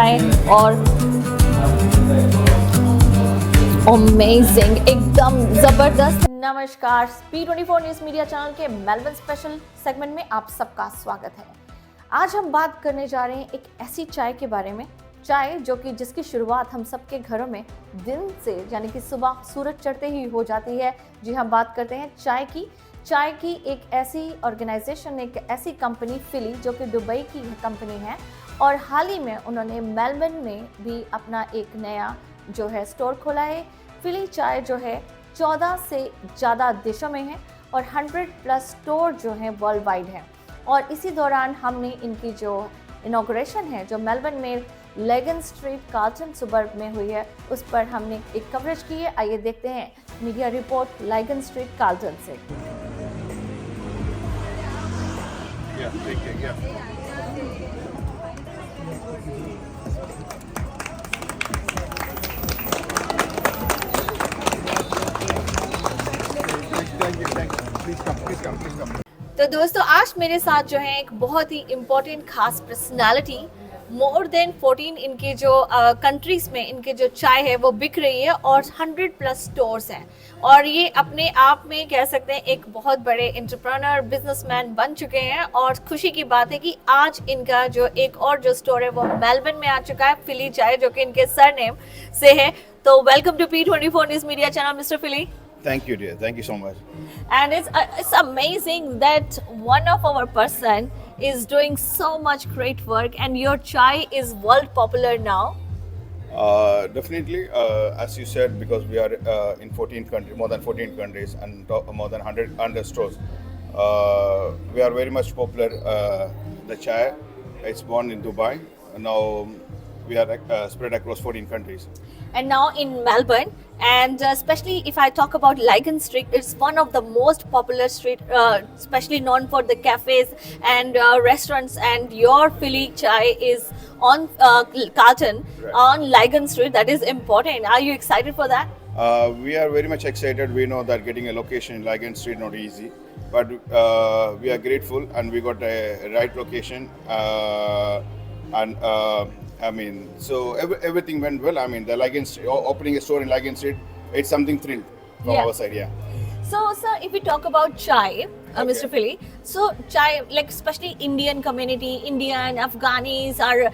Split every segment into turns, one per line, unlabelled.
चाय और अमेजिंग, एकदम जबरदस्त। नमस्कार, P24 न्यूज मीडिया चैनल के मेलबर्न स्पेशल सेगमेंट में आप सबका स्वागत है। आज हम बात करने जा रहे हैं एक ऐसी चाय के बारे में, चाय जो कि जिसकी शुरुआत हम सबके घरों में दिन से यानी कि सुबह सूरज चढ़ते ही हो जाती है। जी हम बात करते हैं चाय की एक ऐसी ऑर्गेनाइजेशन, एक ऐसी कंपनी फिली, जो कि दुबई की कंपनी है और हाल ही में उन्होंने मेलबर्न में भी अपना एक नया जो है स्टोर खोला है। फिली चाय जो है 14 से ज़्यादा देशों में है और 100+ स्टोर जो हैं वर्ल्ड वाइड है। और इसी दौरान हमने इनकी जो इनॉग्रेशन है जो मेलबर्न में लेगन स्ट्रीट कार्ल्टन सुबर्ब में हुई है, उस पर हमने एक कवरेज की है। आइए देखते हैं media report legend street Carlton से। तो दोस्तों आज मेरे साथ जो है एक बहुत ही इम्पोर्टेंट खास पर्सनालिटी, मोर देन 14 इनके जो कंट्रीज में इनके जो चाय है वो बिक रही है और 100+ स्टोर्स हैं और ये अपने आप में कह सकते हैं एक बहुत बड़े एंटरप्रेन्योर बिजनेसमैन बन चुके हैं। और खुशी की बात है कि आज इनका जो एक और जो स्टोर है वो मेलबर्न में आ चुका है, फिली चाय, जो कि इनके सरनेम से है। तो welcome to P24 news media channel mister फिली।
Thank you, dear. Thank you so much.
And it's amazing that one of our person is doing so much great work and your chai is world popular now.
Definitely, as you said, because we are in 14 countries, more than 14 countries, and more than 100 stores. We are very much popular. The chai, it's born in Dubai. Now we are spread across 14 countries.
And now in Melbourne, and especially if I talk about Lygon Street, it's one of the most popular street, especially known for the cafes and restaurants. And your Philly chai is on Carlton,
Right.
on Lygon Street. That is important. Are you excited for that?
We are very much excited. We know that getting a location in Lygon Street not easy, but we are grateful and we got a right location. I mean, so everything went well. I mean, the Lygon Street, opening a store in Lygon Street, it's something thrilled from
Yeah.
our side, yeah.
So, sir, if we talk about chai, Mr.
Okay.
Philly, so chai, like especially Indian community, Indian, Afghanis, or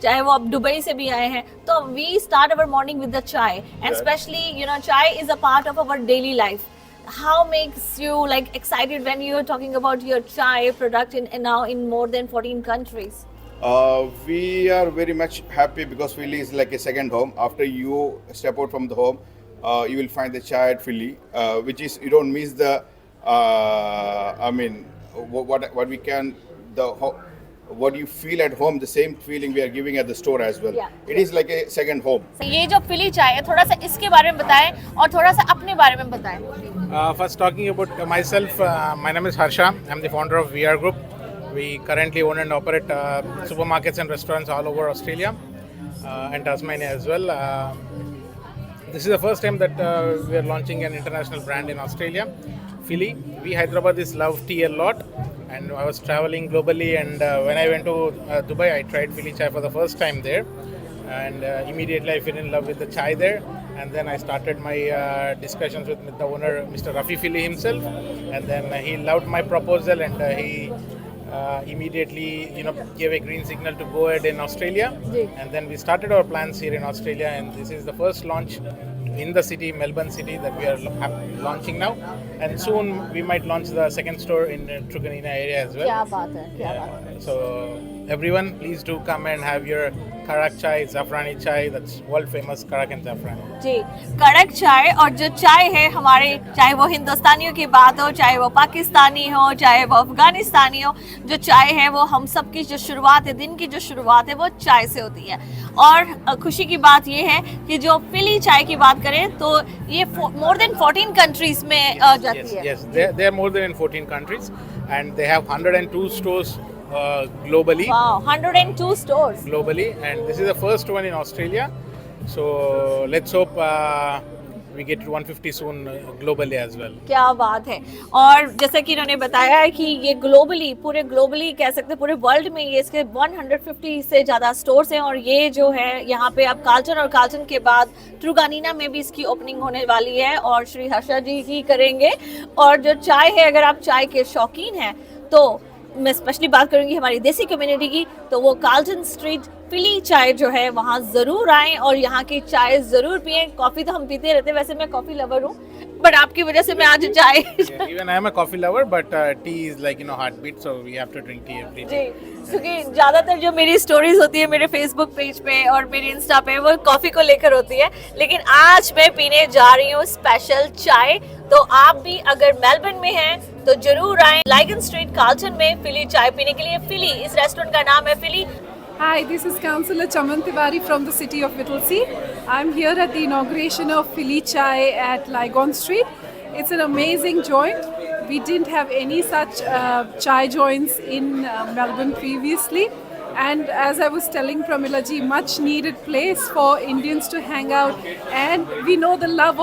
चाहे वो अब Dubai से भी आए हैं, तो we start our morning with the chai, and
Right.
especially chai is a part of our daily life. How makes you like excited when you're talking about your chai product now in more than 14 countries?
We are very much happy because Philly is like a second home. After you step out from the home, you will find the chai at Philly, which is you don't miss the. I mean, what we can what you feel at home, the same feeling we are giving at the store as well.
Yeah.
It is like a second home.
So, ये जो फिली चाय है, थोड़ा सा इसके बारे में बताएं और थोड़ा सा अपने बारे में बताएं।
First, talking about myself, my name is Harsha. I'm the founder of VR Group. We currently own and operate supermarkets and restaurants all over Australia and Tasmania as well. This is the first time that we are launching an international brand in Australia, Philly. We Hyderabadis love tea a lot, and I was traveling globally, and when I went to Dubai, I tried Philly chai for the first time there, and immediately I fell in love with the chai there. And then I started my discussions with the owner, Mr. Rafi Philly himself, and then he loved my proposal, and he immediately gave a green signal to go ahead in Australia. And then we started our plans here in Australia, and this is the first launch in the city, Melbourne city, that we are launching now, and soon we might launch the second store in Truganina area as well.
क्या बात है, क्या बात है।
So everyone, please do come and have your Karak chai, Zafrani chai. That's world famous Karak and Zafrani.
जी, कड़क चाय और जो चाय है हमारे, चाहे वो हिंदुस्तानियों की बात हो, चाहे वो पाकिस्तानी हो, चाहे वो अफगानिस्तानी हो, जो चाय है वो हम सब की जो शुरुआत है, दिन की जो शुरुआत है वो चाय से होती है। और खुशी की बात ये है कि जो फिली चाय की बात करें तो ये मोर देन 14 कंट्रीज में जाती है।
Yes, they are more than in 14 countries, and they have 102 stores globally.
Wow, 102 stores.
Globally, and this is the first one in Australia. So let's hope we get to 150 soon globally as well.
क्या बात है। और जैसा कि इन्होंने बताया है कि ये ग्लोबली, पूरे ग्लोबली कह सकते हैं, पूरे वर्ल्ड में ये इसके 150 से ज़्यादा स्टोर्स हैं। और ये जो है यहाँ पे अब कालचन और कालचन के बाद त्रुगानीना में भी इसकी ओपनिंग होने वाली है और श्री हर्षा जी ही करेंगे। और जो चाय है, अगर आप चाय के शौकीन हैं तो मैं स्पेशली बात करूंगी हमारी देसी कम्युनिटी की, तो वो कालचन स्ट्रीट फिली चाय जो है वहाँ ज़रूर आएँ और यहाँ की चाय ज़रूर पिएँ। कॉफ़ी तो हम पीते रहते हैं, वैसे मैं कॉफ़ी लवर हूँ, बट आपकी वजह से मैं आज चाय
Even I am a coffee lover, but tea is like heartbeat, so we have to drink tea every day.
जी, क्योंकि ज़्यादातर जो मेरी स्टोरीज होती है मेरे फेसबुक पेज पे और मेरी इंस्टा पे, वो कॉफ़ी को लेकर होती है। लेकिन आज मैं पीने जा रही हूँ स्पेशल चाय। तो आप भी अगर मेलबर्न में हैं तो जरूर आएं लाइगन स्ट्रीट कालचन में फिली चाय पीने के लिए। फिली, इस रेस्टोरेंट का नाम है फिली।
Hi, this is Councillor Chaman Tiwari from the city of Whittlesea. I'm here at the inauguration of Philly Chai at Lygon Street. It's an amazing joint. We didn't have any such chai joints in Melbourne previously. And as I was telling Pramila ji, much needed place for Indians to hang out. And we know the love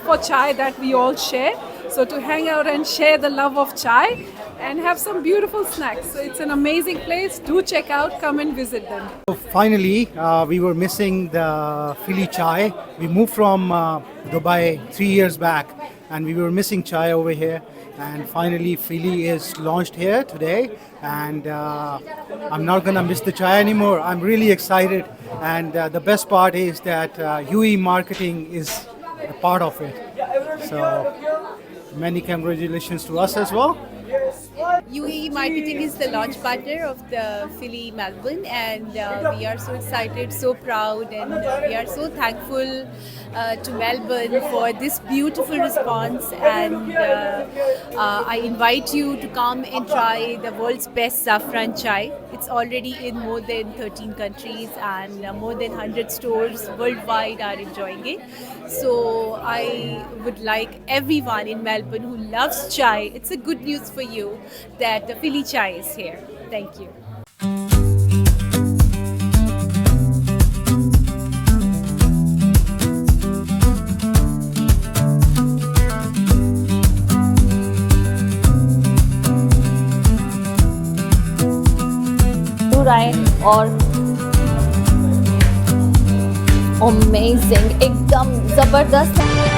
for chai that we all share. So to hang out and share the love of chai and have some beautiful snacks. So it's an amazing place. Do check out, come and visit them.
So finally, we were missing the Philly chai. We moved from Dubai 3 years back and we were missing chai over here. And finally, Philly is launched here today. And I'm not going to miss the chai anymore. I'm really excited. And the best part is that UE Marketing is a part of it. So many congratulations to us as well.
UAE Marketing is the launch partner of the Philly Melbourne, and we are so excited, so proud, and we are so thankful to Melbourne for this beautiful response. And I invite you to come and try the world's best saffron chai. It's already in more than 13 countries, and more than 100 stores worldwide are enjoying it. So I would like everyone in Melbourne who loves chai, it's a good news for you that the Philly chai is here. Thank you.
जरूर आए और amazing, एकदम ज़बरदस्त है।